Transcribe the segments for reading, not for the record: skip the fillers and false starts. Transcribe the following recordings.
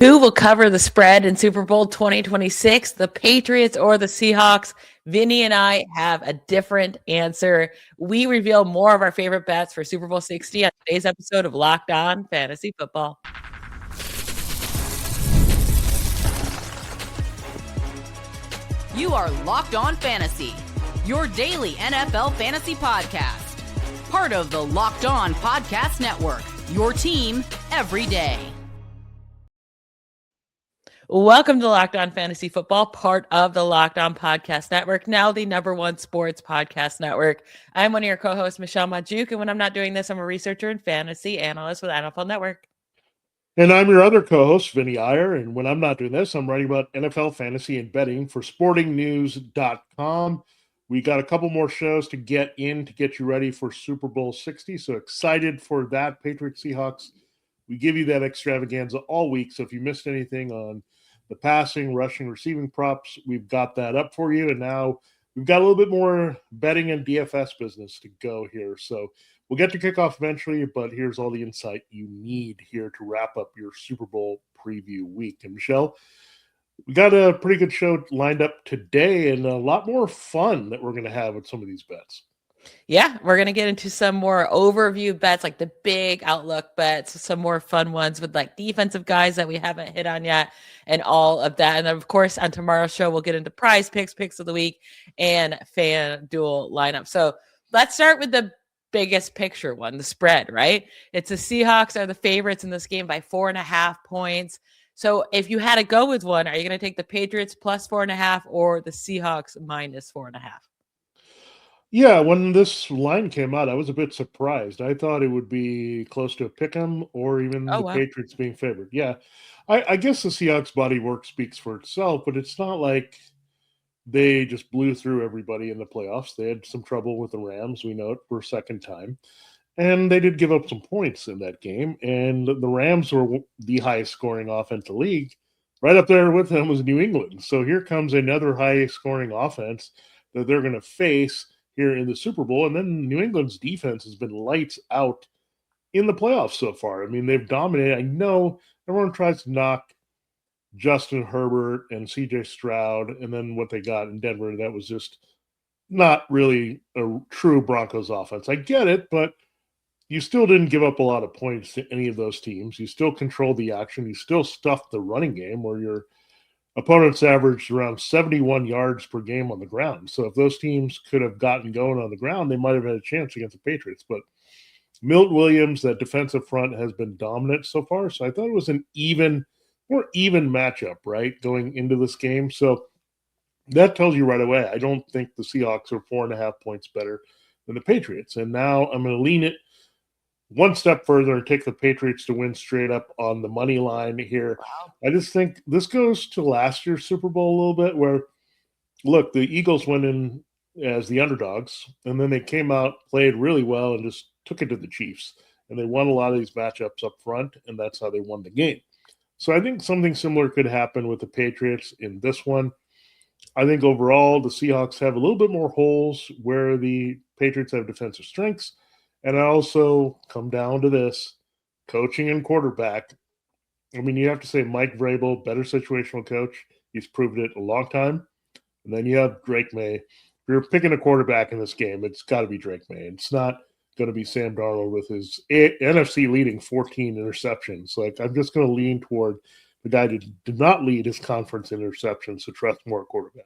Who will cover the spread in Super Bowl 2026, the Patriots or the Seahawks? Vinnie and I have a different answer. We reveal more of our favorite bets for Super Bowl 60 on today's episode of Locked On Fantasy Football. You are Locked On Fantasy, your daily NFL fantasy podcast. Part of the Locked On Podcast Network, your team every day. Welcome to Locked On Fantasy Football, part of the Locked On Podcast Network, now the #1 sports podcast network. I'm one of your co-hosts, Michelle Magdziuk, and when I'm not doing this, I'm a researcher and fantasy analyst with NFL Network. And I'm your other co-host, Vinnie Iyer, and when I'm not doing this, I'm writing about NFL fantasy and betting for sportingnews.com. We got a couple more shows to get in to get you ready for Super Bowl 60, so excited for that. Patriots-Seahawks, we give you that extravaganza all week, so if you missed anything on the passing, rushing, receiving props, we've got that up for you. And now we've got a little bit more betting and DFS business to go here. So we'll get to kickoff eventually, but here's all the insight you need here to wrap up your Super Bowl preview week. And Michelle, we got a pretty good show lined up today and a lot more fun that we're going to have with some of these bets. Yeah, we're going to get into some more overview bets, like the big outlook bets, some more fun ones with like defensive guys that we haven't hit on yet and all of that. And then, of course, on tomorrow's show, we'll get into prize picks of the week, and FanDuel lineup. So let's start with the biggest picture one, the spread, right? It's the Seahawks are the favorites in this game by 4.5 points. So if you had to go with one, are you going to take the Patriots plus 4.5 or the Seahawks minus 4.5? Yeah, when this line came out, I was a bit surprised. I thought it would be close to a pick'em or even the Patriots being favored. Yeah, I guess the Seahawks body work speaks for itself, but it's not like they just blew through everybody in the playoffs. They had some trouble with the Rams, we know it, for a second time. And they did give up some points in that game. And the Rams were the highest scoring offense in the league. Right up there with them was New England. So here comes another high scoring offense that they're going to face here in the Super Bowl. And then New England's defense has been lights out in the playoffs so far. I mean, they've dominated. I know everyone tries to knock Justin Herbert and CJ Stroud, and then what they got in Denver, that was just not really a true Broncos offense. I get it, but you still didn't give up a lot of points to any of those teams. You still controlled the action. You still stuffed the running game where your opponents averaged around 71 yards per game on the ground. So if those teams could have gotten going on the ground, they might have had a chance against the Patriots. But Milt Williams, that defensive front, has been dominant so far. So I thought it was an more even matchup, right, going into this game. So that tells you right away, I don't think the Seahawks are 4.5 points better than the Patriots. And now I'm going to lean it one step further and take the Patriots to win straight up on the money line here. Wow. I just think this goes to last year's Super Bowl a little bit where, look, the Eagles went in as the underdogs, and then they came out, played really well, and just took it to the Chiefs. And they won a lot of these matchups up front, and that's how they won the game. So I think something similar could happen with the Patriots in this one. I think overall the Seahawks have a little bit more holes where the Patriots have defensive strengths. And I also come down to this, coaching and quarterback. I mean, you have to say Mike Vrabel, better situational coach. He's proven it a long time. And then you have Drake May. If you're picking a quarterback in this game, it's got to be Drake May. It's not going to be Sam Darnold with his NFC leading 14 interceptions. Like, I'm just going to lean toward the guy that did not lead his conference interceptions, so trust more quarterback.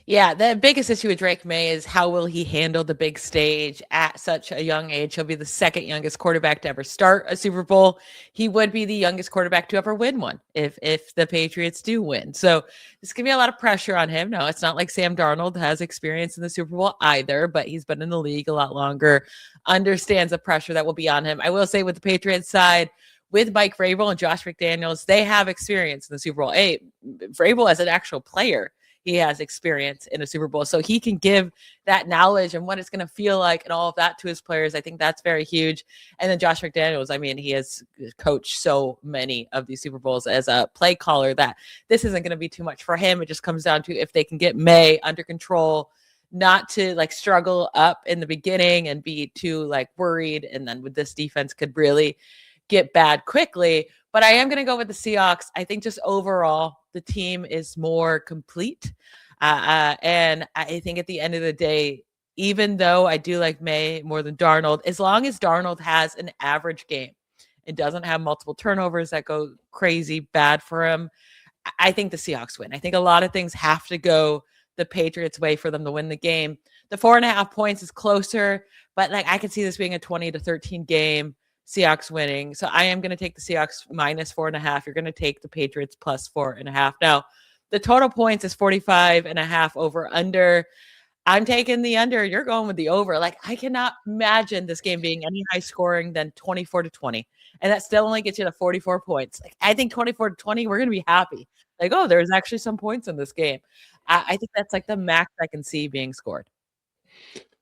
Yeah, the biggest issue with Drake May is how will he handle the big stage at such a young age. He'll be the second youngest quarterback to ever start a Super Bowl. He would be the youngest quarterback to ever win one if the Patriots do win. So there's going to be a lot of pressure on him. No, it's not like Sam Darnold has experience in the Super Bowl either, but he's been in the league a lot longer, understands the pressure that will be on him. I will say with the Patriots side, with Mike Vrabel and Josh McDaniels, they have experience in the Super Bowl. Hey, Vrabel as an actual player, he has experience in a Super Bowl. So he can give that knowledge and what it's going to feel like and all of that to his players. I think that's very huge. And then Josh McDaniels, I mean, he has coached so many of these Super Bowls as a play caller that this isn't going to be too much for him. It just comes down to if they can get May under control, not to like struggle up in the beginning and be too like worried. And then with this defense could really get bad quickly. But I am going to go with the Seahawks. I think just overall, the team is more complete. And I think at the end of the day, even though I do like May more than Darnold, as long as Darnold has an average game and doesn't have multiple turnovers that go crazy bad for him, I think the Seahawks win. I think a lot of things have to go the Patriots' way for them to win the game. The 4.5 points is closer, but like I could see this being a 20-13 game. Seahawks winning. So I am going to take the Seahawks minus 4.5. You're going to take the Patriots plus 4.5. Now, the total points is 45.5 over under. I'm taking the under. You're going with the over. Like, I cannot imagine this game being any high scoring than 24-20. And that still only gets you to 44 points. Like, I think 24-20, we're going to be happy. Like, oh, there's actually some points in this game. I think that's like the max I can see being scored.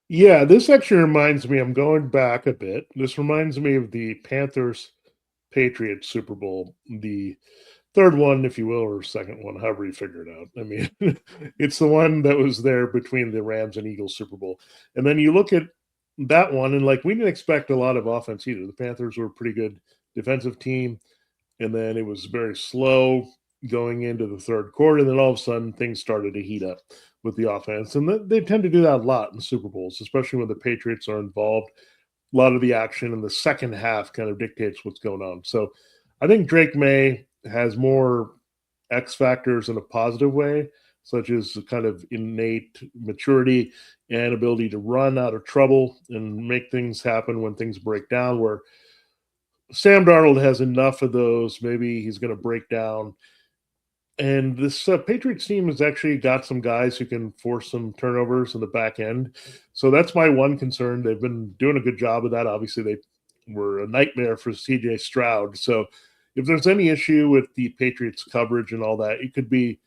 Yeah, this actually reminds me, I'm going back a bit. This reminds me of the Patriots Super Bowl, the third one, if you will, or second one, however you figure it out. I mean, it's the one that was there between the Rams and Eagles Super Bowl. And then you look at that one, and like we didn't expect a lot of offense either. The Panthers were a pretty good defensive team, and then it was very slow going into the third quarter. And then all of a sudden, things started to heat up with the offense. And they tend to do that a lot in Super Bowls, especially when the Patriots are involved. A lot of the action in the second half kind of dictates what's going on. So I think Drake May has more X factors in a positive way, such as kind of innate maturity and ability to run out of trouble and make things happen when things break down, where Sam Darnold has enough of those. Maybe he's going to break down. And this Patriots team has actually got some guys who can force some turnovers in the back end. So that's my one concern. They've been doing a good job of that. Obviously, they were a nightmare for CJ Stroud. So if there's any issue with the Patriots coverage and all that, it could be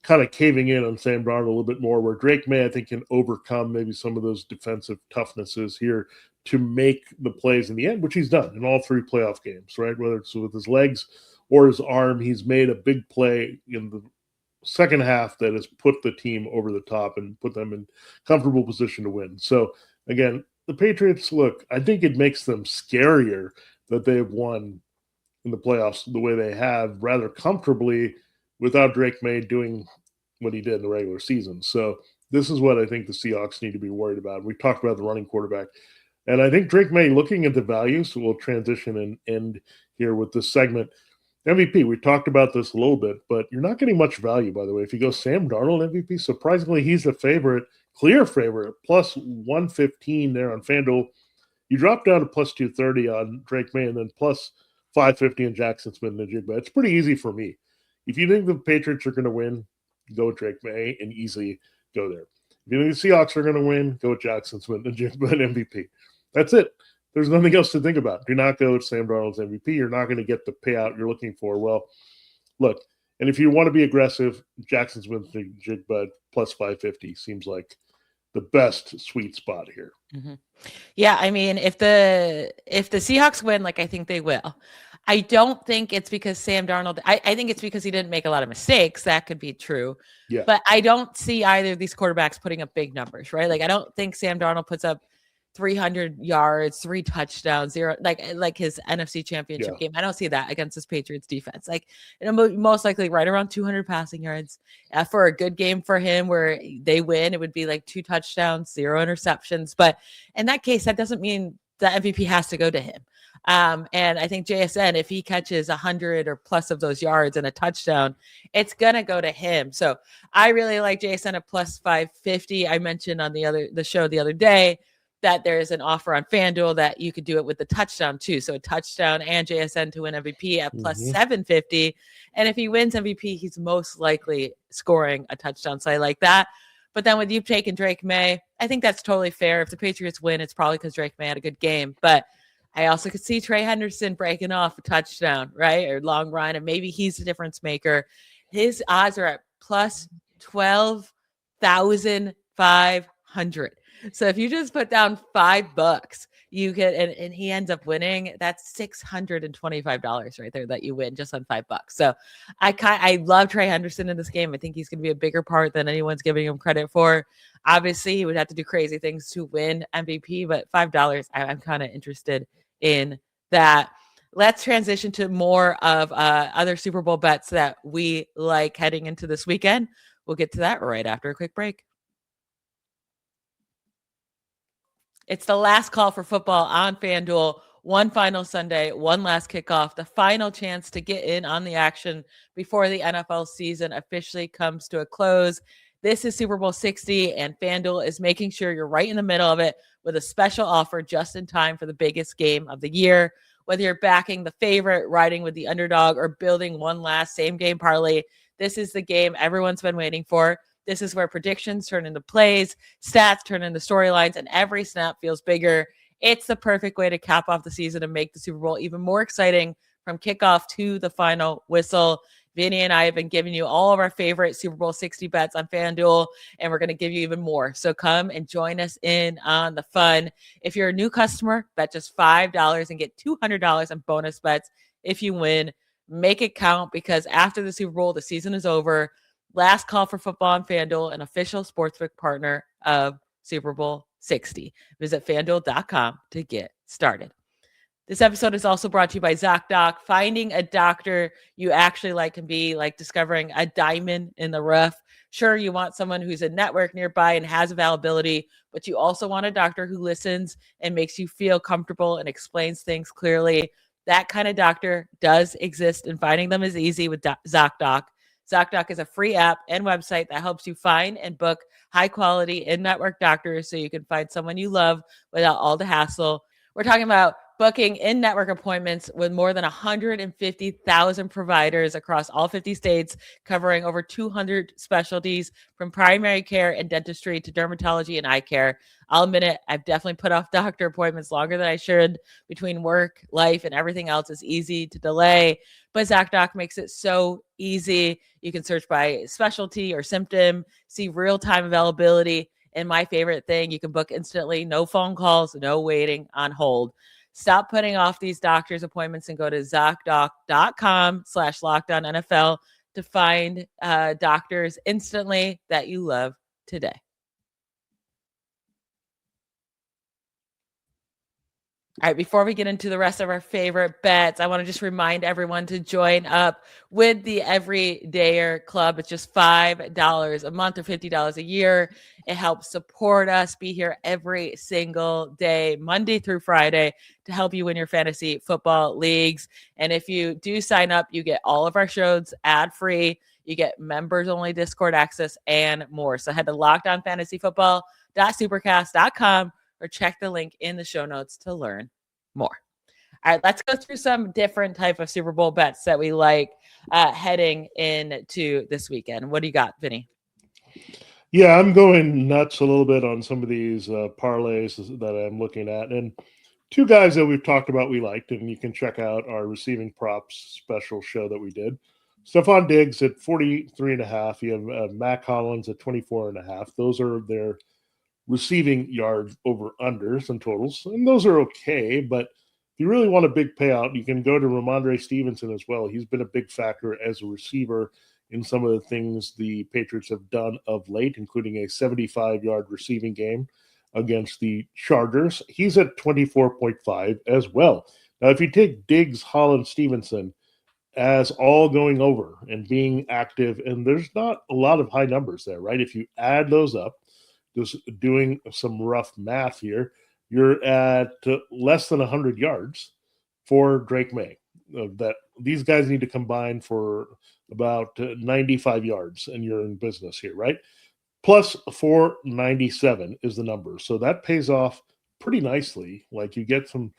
kind of caving in on Sam Darnold a little bit more, where Drake May, I think, can overcome maybe some of those defensive toughnesses here to make the plays in the end, which he's done in all three playoff games, right? Whether it's with his legs or his arm, he's made a big play in the second half that has put the team over the top and put them in comfortable position to win. So, again, the Patriots, look, I think it makes them scarier that they've won in the playoffs the way they have, rather comfortably, without Drake May doing what he did in the regular season. So this is what I think the Seahawks need to be worried about. We talked about the running quarterback. And I think Drake May, looking at the values, so we'll transition and end here with this segment. MVP, we talked about this a little bit, but you're not getting much value, by the way. If you go Sam Darnold MVP, surprisingly, he's the favorite, clear favorite, plus 115 there on FanDuel. You drop down to plus 230 on Drake May and then plus 550 on Jackson Smith and Jigba. It's pretty easy for me. If you think the Patriots are going to win, go with Drake May and easily go there. If you think the Seahawks are going to win, go with Jackson Smith and Jigba and MVP. That's it. There's nothing else to think about. Do not go with Sam Darnold's MVP. You're not going to get the payout you're looking for. Well, look, and if you want to be aggressive, Jackson Smith and Jigba plus 550 seems like the best sweet spot here. Mm-hmm. Yeah, I mean, if the Seahawks win, like I think they will, I don't think it's because Sam Darnold. I think it's because he didn't make a lot of mistakes. That could be true. Yeah. But I don't see either of these quarterbacks putting up big numbers, right? Like I don't think Sam Darnold puts up 300 yards, 3 touchdowns, 0, like his NFC Championship game. I don't see that against this Patriots defense. Like, most likely right around 200 passing yards for a good game for him where they win. It would be like 2 touchdowns, 0 interceptions. But in that case, that doesn't mean the MVP has to go to him. And I think JSN, if he catches 100 or plus of those yards and a touchdown, it's going to go to him. So I really like JSN at plus 550. I mentioned on the show the other day that there is an offer on FanDuel that you could do it with the touchdown too. So a touchdown and JSN to win MVP at plus 750. And if he wins MVP, he's most likely scoring a touchdown. So I like that. But then with you taking Drake May, I think that's totally fair. If the Patriots win, it's probably because Drake May had a good game. But I also could see Trey Henderson breaking off a touchdown, right? Or long run, and maybe he's the difference maker. His odds are at plus 12,500. So if you just put down $5, you get, and he ends up winning, that's $625 right there that you win just on $5. So I love Trey Henderson in this game. I think he's going to be a bigger part than anyone's giving him credit for. Obviously, he would have to do crazy things to win MVP, but $5, I'm kind of interested in that. let's transition to more of other Super Bowl bets that we like heading into this weekend. We'll get to that right after a quick break. It's the last call for football on FanDuel. One final Sunday, one last kickoff, the final chance to get in on the action before the NFL season officially comes to a close. This is Super Bowl 60, and FanDuel is making sure you're right in the middle of it with a special offer just in time for the biggest game of the year. Whether you're backing the favorite, riding with the underdog, or building one last same game parlay, this is the game everyone's been waiting for. This is where predictions turn into plays, stats turn into storylines, and every snap feels bigger. It's the perfect way to cap off the season and make the Super Bowl even more exciting from kickoff to the final whistle. Vinnie and I have been giving you all of our favorite Super Bowl 60 bets on FanDuel, and we're going to give you even more. So come and join us in on the fun. If you're a new customer, bet just $5 and get $200 in bonus bets if you win. Make it count, because after the Super Bowl, the season is over. Last call for football on FanDuel, an official sportsbook partner of Super Bowl 60. Visit FanDuel.com to get started. This episode is also brought to you by ZocDoc. Finding a doctor you actually like can be like discovering a diamond in the rough. Sure, you want someone who's a network nearby and has availability, but you also want a doctor who listens and makes you feel comfortable and explains things clearly. That kind of doctor does exist, and finding them is easy with ZocDoc. ZocDoc is a free app and website that helps you find and book high-quality in-network doctors so you can find someone you love without all the hassle. We're talking about booking in-network appointments with more than 150,000 providers across all 50 states, covering over 200 specialties from primary care and dentistry to dermatology and eye care. I'll admit it, I've definitely put off doctor appointments longer than I should. Between work, life, and everything else is easy to delay, but ZocDoc makes it so easy. You can search by specialty or symptom, see real-time availability, and my favorite thing, you can book instantly, no phone calls, no waiting on hold. Stop putting off these doctor's appointments and go to ZocDoc.com/LockedOnNFL to find doctors instantly that you love today. All right, before we get into the rest of our favorite bets, I want to just remind everyone to join up with the Everydayer Club. It's just $5 a month or $50 a year. It helps support us, be here every single day, Monday through Friday, to help you win your fantasy football leagues. And if you do sign up, you get all of our shows ad-free. You get members-only Discord access and more. So head to LockedOnFantasyFootball.supercast.com or check the link in the show notes to learn more. All right, let's go through some different type of Super Bowl bets that we like heading into this weekend. What do you got, Vinny? Yeah, I'm going nuts a little bit on some of these parlays that I'm looking at. And two guys that we've talked about we liked, and you can check out our receiving props special show that we did. Stefon Diggs at 43.5. You have Mac Hollins at 24.5. Those are their receiving yard over unders and totals, and those are okay. But if you really want a big payout, you can go to Ramondre Stevenson as well. He's been a big factor as a receiver in some of the things the Patriots have done of late, including a 75-yard receiving game against the Chargers. He's at 24.5 as well. Now, if you take Diggs, Hollins, Stevenson as all going over and being active, and there's not a lot of high numbers there, right? If you add those up, just doing some rough math here, you're at less than 100 yards for Drake May. That these guys need to combine for about 95 yards, and you're in business here, right? Plus 497 is the number. So that pays off pretty nicely. Like, you get some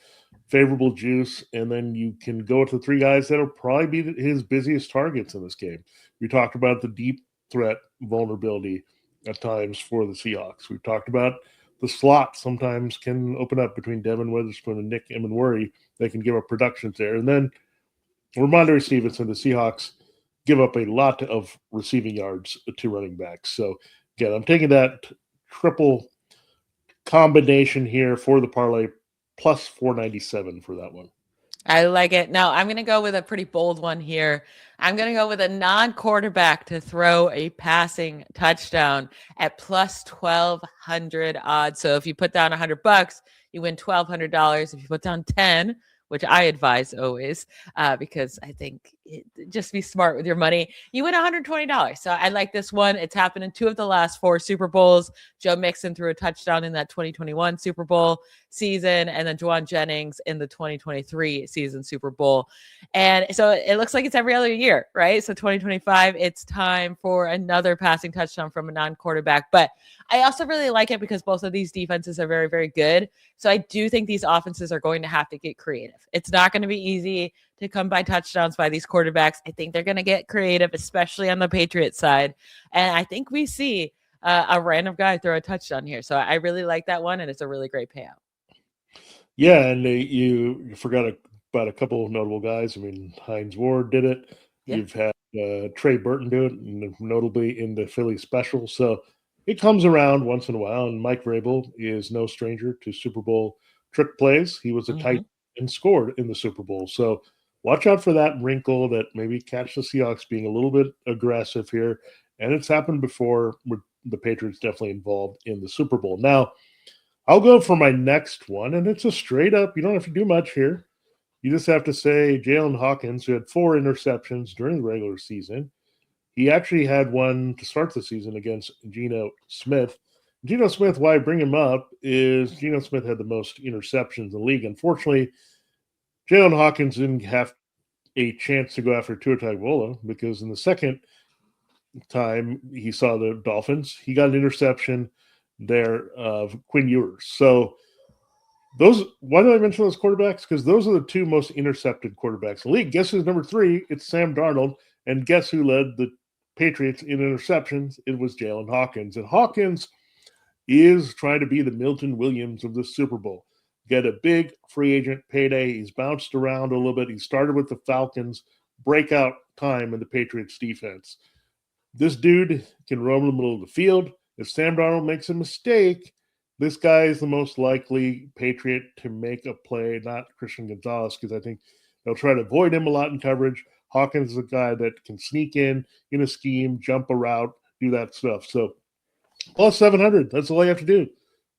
favorable juice, and then you can go to three guys that'll probably be his busiest targets in this game. We talked about the deep threat vulnerability at times for the Seahawks. We've talked about the slot sometimes can open up between Devin Witherspoon and Nick Emenwari. They can give up productions there. And then Ramondre Stevenson, the Seahawks give up a lot of receiving yards to running backs. So, again, I'm taking that triple combination here for the parlay, plus 497 for that one. I like it. Now, I'm going to go with a pretty bold one here. I'm going to go with a non-quarterback to throw a passing touchdown at plus 1,200 odds. So if you put down $100, you win $1,200. If you put down 10, which I advise always, because I think just be smart with your money. You win $120. So I like this one. It's happened in 2 of the last 4 Super Bowls. Joe Mixon threw a touchdown in that 2021 Super Bowl season, and then Juwan Jennings in the 2023 season Super Bowl. And so it looks like it's every other year, right? So 2025, it's time for another passing touchdown from a non-quarterback. But I also really like it because both of these defenses are very, very good. So I do think these offenses are going to have to get creative. It's not going to be easy to come by touchdowns by these quarterbacks. I think they're going to get creative, especially on the Patriots side. And I think we see a random guy throw a touchdown here. So I really like that one, and it's a really great payout. Yeah, and you forgot about a couple of notable guys. I mean, Hines Ward did it. Yeah. You've had Trey Burton do it, and notably in the Philly special. So it comes around once in a while, and Mike Vrabel is no stranger to Super Bowl trick plays. He was a tight and scored in the Super Bowl. So watch out for that wrinkle that maybe catch the Seahawks being a little bit aggressive here. And it's happened before with the Patriots definitely involved in the Super Bowl. Now, I'll go for my next one, and it's a straight up, you don't have to do much here. You just have to say Jalen Hawkins, who had 4 interceptions during the regular season. He actually had one to start the season against Geno Smith. Geno Smith, why I bring him up is Geno Smith had the most interceptions in the league. Unfortunately, Jalen Hawkins didn't have a chance to go after Tua Tagovailoa because in the second time he saw the Dolphins, he got an interception there of Quinn Ewers. So why do I mention those quarterbacks? Because those are the 2 most intercepted quarterbacks in the league. Guess who's number 3? It's Sam Darnold. And guess who led the Patriots in interceptions? It was Jalen Hawkins. And Hawkins is trying to be the Milton Williams of the Super Bowl. Get a big free agent payday. He's bounced around a little bit. He started with the Falcons, breakout time in the Patriots defense. This dude can roam in the middle of the field. If Sam Darnold makes a mistake, this guy is the most likely Patriot to make a play, not Christian Gonzalez, because I think they'll try to avoid him a lot in coverage. Hawkins is a guy that can sneak in a scheme, jump a route, do that stuff. So plus 700, that's all you have to do.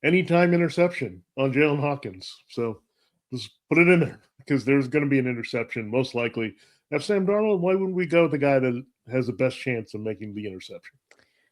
Anytime interception on Jalen Hawkins. So just put it in there because there's going to be an interception, most likely. If Sam Darnold, why wouldn't we go with the guy that has the best chance of making the interception?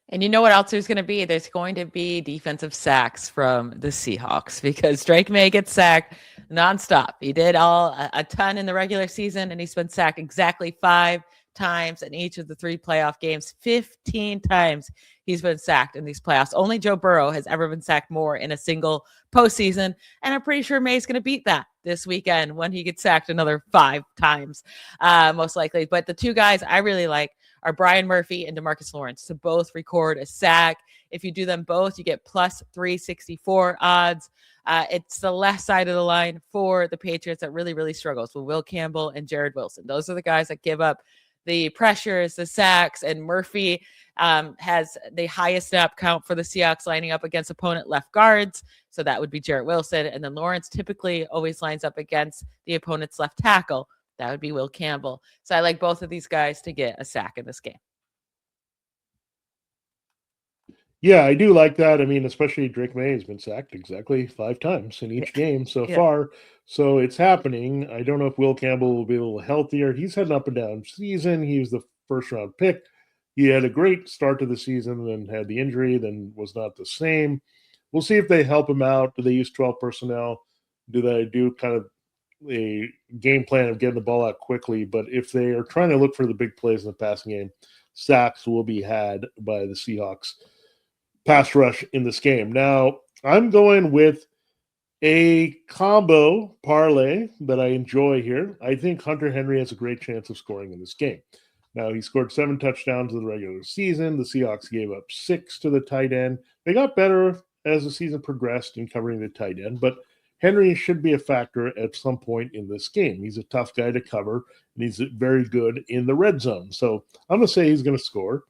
And you know what else there's going to be? There's going to be defensive sacks from the Seahawks because Drake May gets sacked nonstop. He did a ton in the regular season, and he's been sacked exactly 5 times in each of the 3 playoff games. 15 times he's been sacked in these playoffs. Only Joe Burrow has ever been sacked more in a single postseason, and I'm pretty sure May's going to beat that this weekend when he gets sacked another 5 times, most likely. But the 2 guys I really like are Brian Murphy and DeMarcus Lawrence to both record a sack. If you do them both, you get plus 364 odds. It's the left side of the line for the Patriots that really, really struggles with Will Campbell and Jared Wilson. Those are the guys that give up the pressures, the sacks, and Murphy has the highest snap count for the Seahawks lining up against opponent left guards. So that would be Jared Wilson. And then Lawrence typically always lines up against the opponent's left tackle. That would be Will Campbell. So I like both of these guys to get a sack in this game. Yeah, I do like that. I mean, especially Drake May has been sacked exactly 5 times in each game so far. So it's happening. I don't know if Will Campbell will be a little healthier. He's had an up and down season. He was the first-round pick. He had a great start to the season, then had the injury, then was not the same. We'll see if they help him out. Do they use 12 personnel? Do they do kind of a game plan of getting the ball out quickly? But if they are trying to look for the big plays in the passing game, sacks will be had by the Seahawks pass rush in this game. Now, I'm going with a combo parlay that I enjoy here. I think Hunter Henry has a great chance of scoring in this game. Now, he scored 7 touchdowns in the regular season. The Seahawks gave up 6 to the tight end. They got better as the season progressed in covering the tight end, but Henry should be a factor at some point in this game. He's a tough guy to cover, and he's very good in the red zone. So I'm going to say he's going to score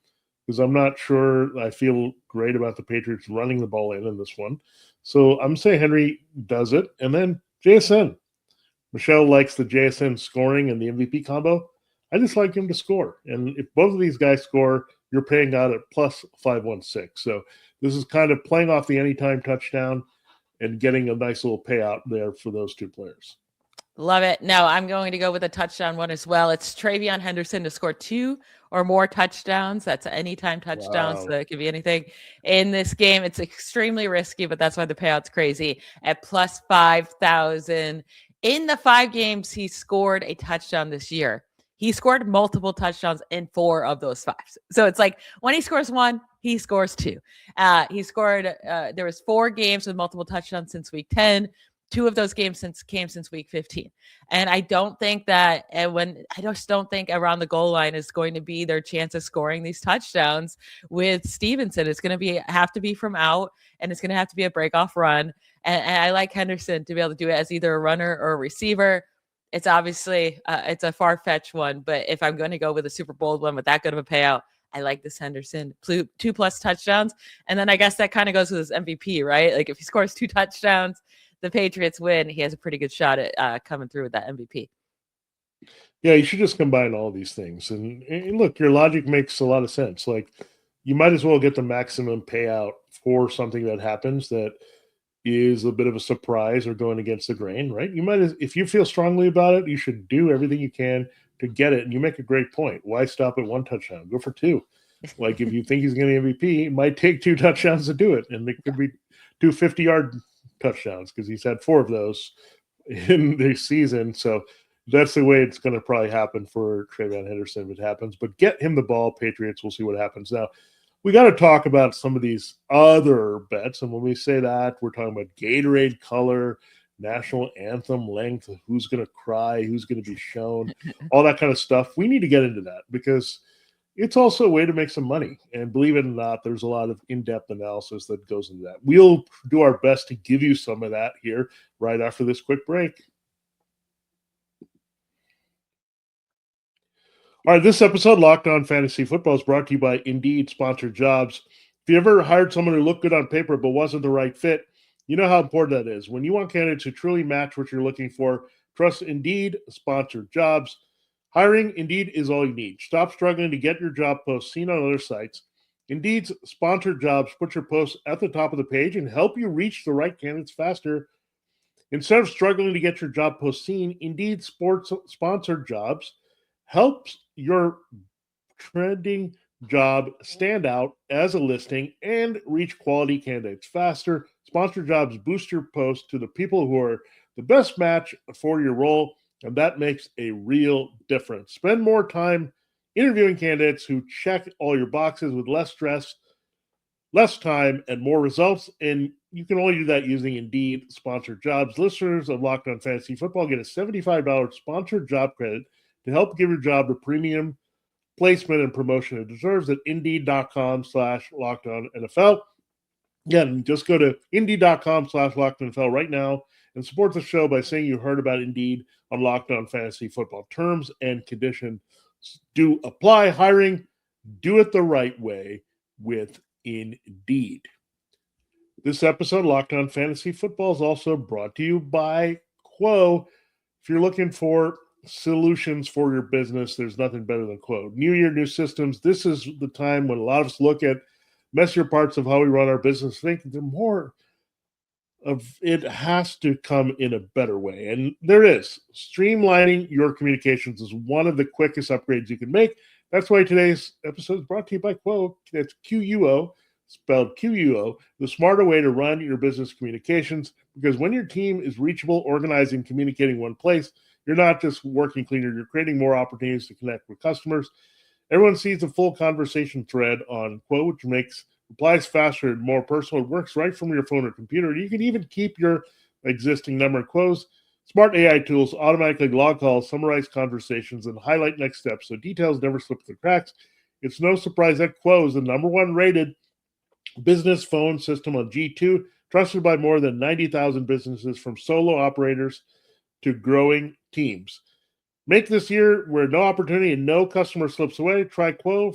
because I'm not sure I feel great about the Patriots running the ball in this one. So I'm saying Henry does it. And then JSN. Michelle likes the JSN scoring and the MVP combo. I just like him to score. And if both of these guys score, you're paying out at plus 516. So this is kind of playing off the anytime touchdown and getting a nice little payout there for those 2 players. Love it. No, I'm going to go with a touchdown one as well. It's Travion Henderson to score 2 or more touchdowns. That's anytime touchdowns. Wow. So it could be anything in this game. It's extremely risky, but that's why the payout's crazy at plus 5,000. In the 5 games he scored a touchdown this year, he scored multiple touchdowns in 4 of those 5. So it's like when he scores 1, he scores 2. He scored, there was 4 games with multiple touchdowns since week 10. 2 of those games came since week 15. And I don't think that I just don't think around the goal line is going to be their chance of scoring these touchdowns with Stevenson. It's going to have to be from out, and it's going to have to be a breakoff run. And I like Henderson to be able to do it as either a runner or a receiver. It's obviously it's a far-fetched one, but if I'm going to go with a Super Bowl one with that good of a payout, I like this Henderson 2+ touchdowns. And then I guess that kind of goes with his MVP, right? Like if he scores 2 touchdowns, the Patriots win, he has a pretty good shot at coming through with that MVP. Yeah, you should just combine all these things. And look, your logic makes a lot of sense. Like, you might as well get the maximum payout for something that happens that is a bit of a surprise or going against the grain, right? If you feel strongly about it, you should do everything you can to get it. And you make a great point. Why stop at 1 touchdown? Go for 2. Like, if you think he's going to MVP, it might take 2 touchdowns to do it. And it could be 2 50-yard touchdowns because he's had 4 of those in the season. So that's the way it's going to probably happen for Travion Henderson if it happens. But get him the ball, Patriots. We'll see what happens. Now, we got to talk about some of these other bets. And when we say that, we're talking about Gatorade color, national anthem length, who's going to cry, who's going to be shown, all that kind of stuff. We need to get into that because it's also a way to make some money. And believe it or not, there's a lot of in-depth analysis that goes into that. We'll do our best to give you some of that here right after this quick break. All right, this episode, Locked On Fantasy Football, is brought to you by Indeed Sponsored Jobs. If you ever hired someone who looked good on paper but wasn't the right fit, you know how important that is. When you want candidates who truly match what you're looking for, trust Indeed Sponsored Jobs. Hiring Indeed is all you need. Stop struggling to get your job posts seen on other sites. Indeed's Sponsored Jobs put your posts at the top of the page and help you reach the right candidates faster. Instead of struggling to get your job post seen, Indeed Sponsored Jobs helps your trending job stand out as a listing and reach quality candidates faster. Sponsored Jobs boost your post to the people who are the best match for your role, and that makes a real difference. Spend more time interviewing candidates who check all your boxes with less stress, less time, and more results. And you can only do that using Indeed Sponsored Jobs. Listeners of Locked On Fantasy Football get a $75 sponsored job credit to help give your job the premium placement and promotion it deserves at Indeed.com/LockedOnNFL. Again, just go to Indeed.com/LockedOnNFL right now and support the show by saying you heard about Indeed on Locked On Fantasy Football. Terms and conditions do apply. Hiring, do it the right way with Indeed. This episode, Locked On Fantasy Football, is also brought to you by Quo. If you're looking for solutions for your business, there's nothing better than Quo. New year, new systems. This is the time when a lot of us look at messier parts of how we run our business. Think they're more of it has to come in a better way. And there is. Streamlining your communications is one of the quickest upgrades you can make. That's why today's episode is brought to you by Quo. That's QUO, spelled QUO, the smarter way to run your business communications. Because when your team is reachable, organized, and communicating one place, you're not just working cleaner, you're creating more opportunities to connect with customers. Everyone sees the full conversation thread on Quo, which makes replies faster and more personal. It works right from your phone or computer. You can even keep your existing number. Quo's smart AI tools automatically log calls, summarize conversations, and highlight next steps so details never slip through the cracks. It's no surprise that Quo is the number 1 rated business phone system on G2, trusted by more than 90,000 businesses from solo operators to growing teams. Make this year where no opportunity and no customer slips away. Try Quo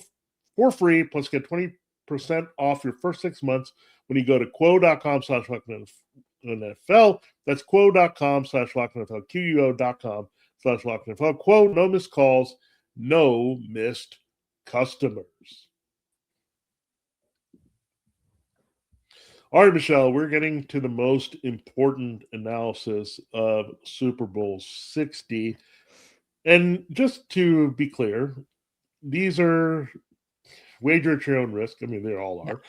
for free, plus get 20% off your first 6 months when you go to quo.com/LockedOnNFL. That's quo.com/LockedOnNFL, QUO.com/LockedOnNFL. Quo, no missed calls, no missed customers. All right, Michelle, we're getting to the most important analysis of Super Bowl 60. And just to be clear, these are wager at your own risk. I mean, they all are.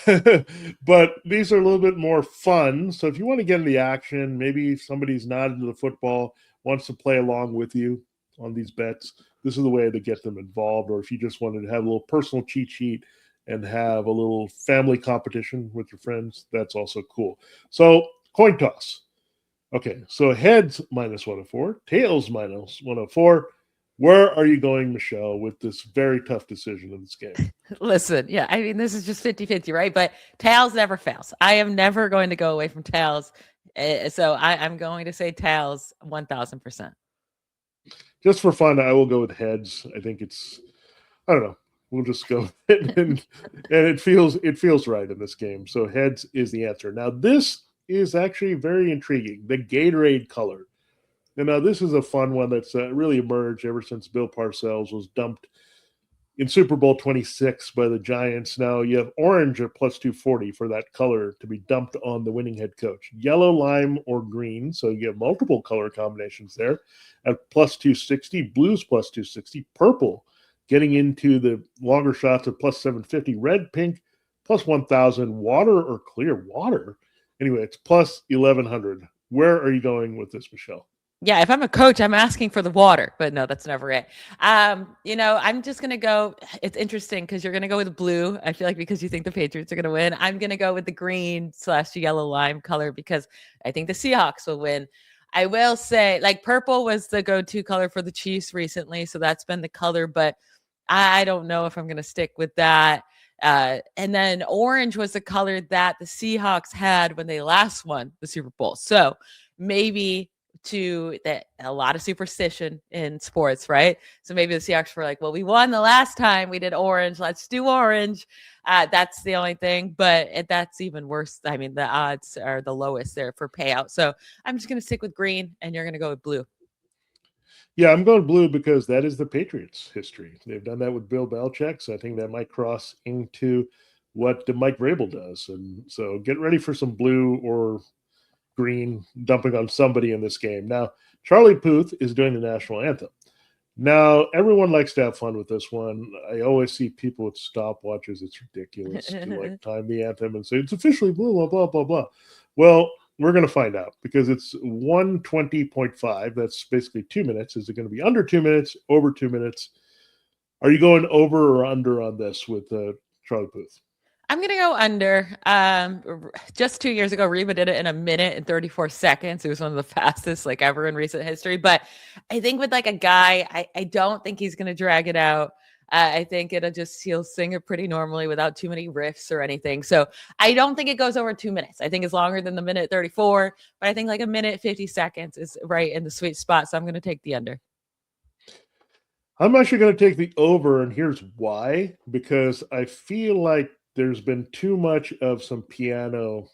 Yeah. But these are a little bit more fun. So if you want to get into the action, maybe somebody's not into the football, wants to play along with you on these bets, this is the way to get them involved. Or if you just wanted to have a little personal cheat sheet and have a little family competition with your friends, that's also cool. So coin toss. Okay, so heads minus 104, tails minus 104. Where are you going, Michelle, with this very tough decision in this game? Listen, yeah, I mean, this is just 50-50, right? But tails never fails. I am never going to go away from tails. So I'm going to say tails 1,000%. Just for fun, I will go with heads. I think I don't know. We'll just go and it feels right in this game. So heads is the answer. Now, this is actually very intriguing. The Gatorade color. And now this is a fun one that's really emerged ever since Bill Parcells was dumped in Super Bowl 26 by the Giants. Now you have orange at plus 240 for that color to be dumped on the winning head coach. Yellow, lime, or green. So you have multiple color combinations there at plus 260. Blues plus 260. Purple getting into the longer shots at plus 750. Red, pink, plus 1,000. Water or clear water. Anyway, it's plus 1,100. Where are you going with this, Michelle? Yeah, if I'm a coach, I'm asking for the water, but no, that's never it. I'm just going to go. It's interesting because you're going to go with blue. I feel like because you think the Patriots are going to win, I'm going to go with the green/yellow lime color because I think the Seahawks will win. I will say, like, purple was the go-to color for the Chiefs recently, so that's been the color, but I don't know if I'm going to stick with that. And then orange was the color that the Seahawks had when they last won the Super Bowl. So maybe that a lot of superstition in sports, right? So maybe the Seahawks were like, well, we won the last time we did orange. Let's do orange. That's the only thing, but that's even worse. I mean, the odds are the lowest there for payout. So I'm just going to stick with green and you're going to go with blue. Yeah, I'm going blue because that is the Patriots' history. They've done that with Bill Belichick, so I think that might cross into what Mike Vrabel does. And so get ready for some blue or green dumping on somebody in this game. Now, Charlie Puth is doing the national anthem. Now, everyone likes to have fun with this one. I always see people with stopwatches. It's ridiculous to like time the anthem and say it's officially blah, blah, blah, blah, blah. Well, we're going to find out because it's 120.5. That's basically 2 minutes. Is it going to be under 2 minutes, over 2 minutes? Are you going over or under on this with Charlie Puth? I'm going to go under. Just 2 years ago, Reba did it in 1 minute and 34 seconds. It was one of the fastest like ever in recent history. But I think with like a guy, I don't think he's going to drag it out. I think he'll sing it pretty normally without too many riffs or anything. So I don't think it goes over 2 minutes. I think it's longer than the 1:34, but I think like 1:50 is right in the sweet spot. So I'm going to take the under. I'm actually going to take the over, and here's why. Because I feel like there's been too much of some piano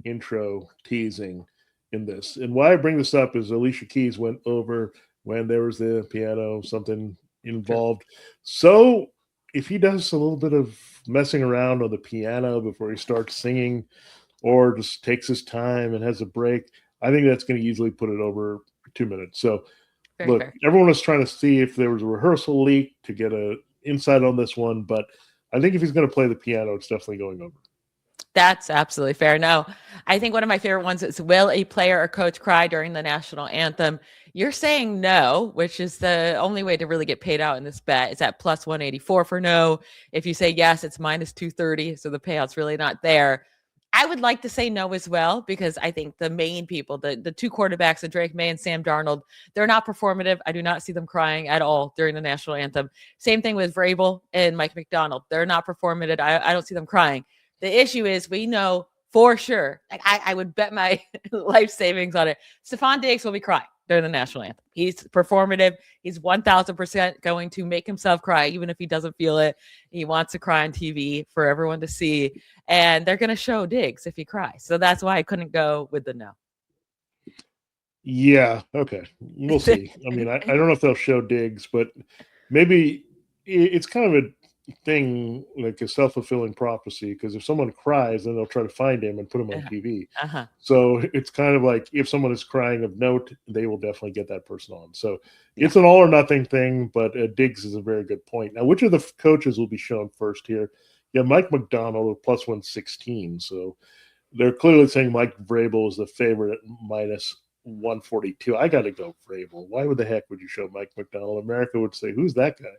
intro teasing in this. And why I bring this up is Alicia Keys went over when there was the piano, something involved. So if he does a little bit of messing around on the piano before he starts singing or just takes his time and has a break, I think that's going to easily put it over 2 minutes. So look, everyone was trying to see if there was a rehearsal leak to get an insight on this one, but I think if he's going to play the piano, it's definitely going over. That's absolutely fair. No, I think one of my favorite ones is, will a player or coach cry during the national anthem? You're saying no, which is the only way to really get paid out in this bet. It's at plus 184 for no. If you say yes, it's minus 230. So the payout's really not there. I would like to say no as well, because I think the main people, the two quarterbacks, the Drake May and Sam Darnold, they're not performative. I do not see them crying at all during the national anthem. Same thing with Vrabel and Mike McDonald. They're not performative. I don't see them crying. The issue is we know for sure, like I would bet my life savings on it, Stefon Diggs will be crying during the national anthem. He's performative. He's 1,000% going to make himself cry, even if he doesn't feel it. He wants to cry on TV for everyone to see. And they're going to show Diggs if he cries. So that's why I couldn't go with the no. Yeah, okay. We'll see. I mean, I don't know if they'll show Diggs, but maybe it's kind of a thing, like a self-fulfilling prophecy, because if someone cries, then they'll try to find him and put him on TV. So it's kind of like if someone is crying of note, they will definitely get that person on. So it's an all or nothing thing, but Diggs is a very good point. Now, which of the coaches will be shown first here? Yeah, Mike McDonald plus 116. So they're clearly saying Mike Vrabel is the favorite at minus 142. I got to go Vrabel. Why would the heck would you show Mike McDonald? America would say, who's that guy?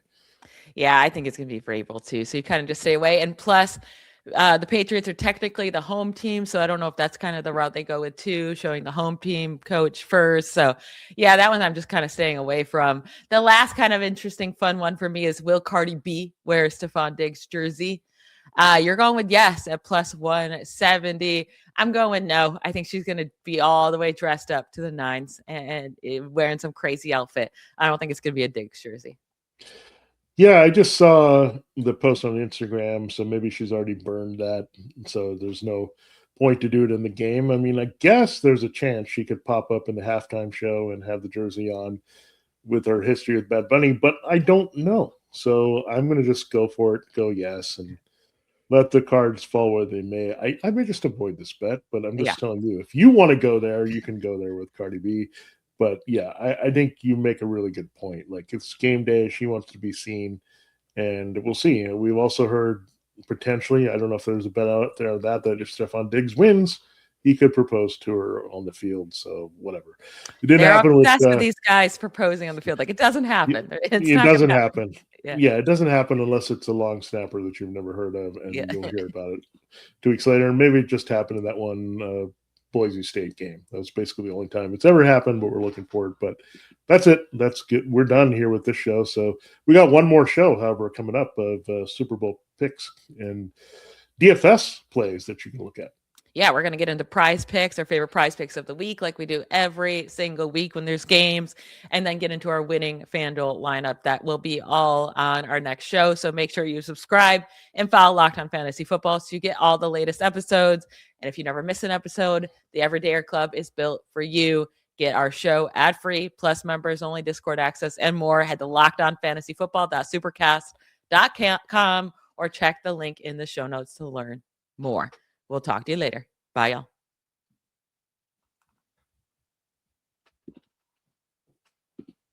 Yeah, I think it's going to be Vrabel too. So you kind of just stay away. And plus, the Patriots are technically the home team. So I don't know if that's kind of the route they go with too, showing the home team coach first. So yeah, that one I'm just kind of staying away from. The last kind of interesting, fun one for me is, will Cardi B wear Stefon Diggs jersey? You're going with yes at plus 170. I'm going no. I think she's going to be all the way dressed up to the nines and wearing some crazy outfit. I don't think it's going to be a Diggs jersey. Yeah, I just saw the post on Instagram, so maybe she's already burned that. So there's no point to do it in the game. I mean, I guess there's a chance she could pop up in the halftime show and have the jersey on with her history with Bad Bunny, but I don't know. So I'm going to just go for it, go yes, and let the cards fall where they may. I may just avoid this bet, but I'm just telling you, if you want to go there, you can go there with Cardi B. But yeah, I think you make a really good point. Like, it's game day, she wants to be seen, and we'll see. We've also heard potentially, I don't know if there's a bet out there that if Stefon Diggs wins, he could propose to her on the field. So whatever. It didn't happen with these guys proposing on the field. Like, it doesn't happen. It doesn't happen. Yeah, it doesn't happen unless it's a long snapper that you've never heard of, and you'll hear about it 2 weeks later. And maybe it just happened in that one Boise State game. That was basically the only time it's ever happened, but we're looking forward. But that's it. That's good. We're done here with this show. So we got one more show, however, coming up of Super Bowl picks and DFS plays that you can look at. Yeah, we're going to get into prize picks, our favorite prize picks of the week, like we do every single week when there's games, and then get into our winning FanDuel lineup. That will be all on our next show. So make sure you subscribe and follow Locked On Fantasy Football so you get all the latest episodes. And if you never miss an episode, the Everydayer Club is built for you. Get our show ad-free, plus members only, Discord access, and more. Head to lockedonfantasyfootball.supercast.com or check the link in the show notes to learn more. We'll talk to you later. Bye, y'all.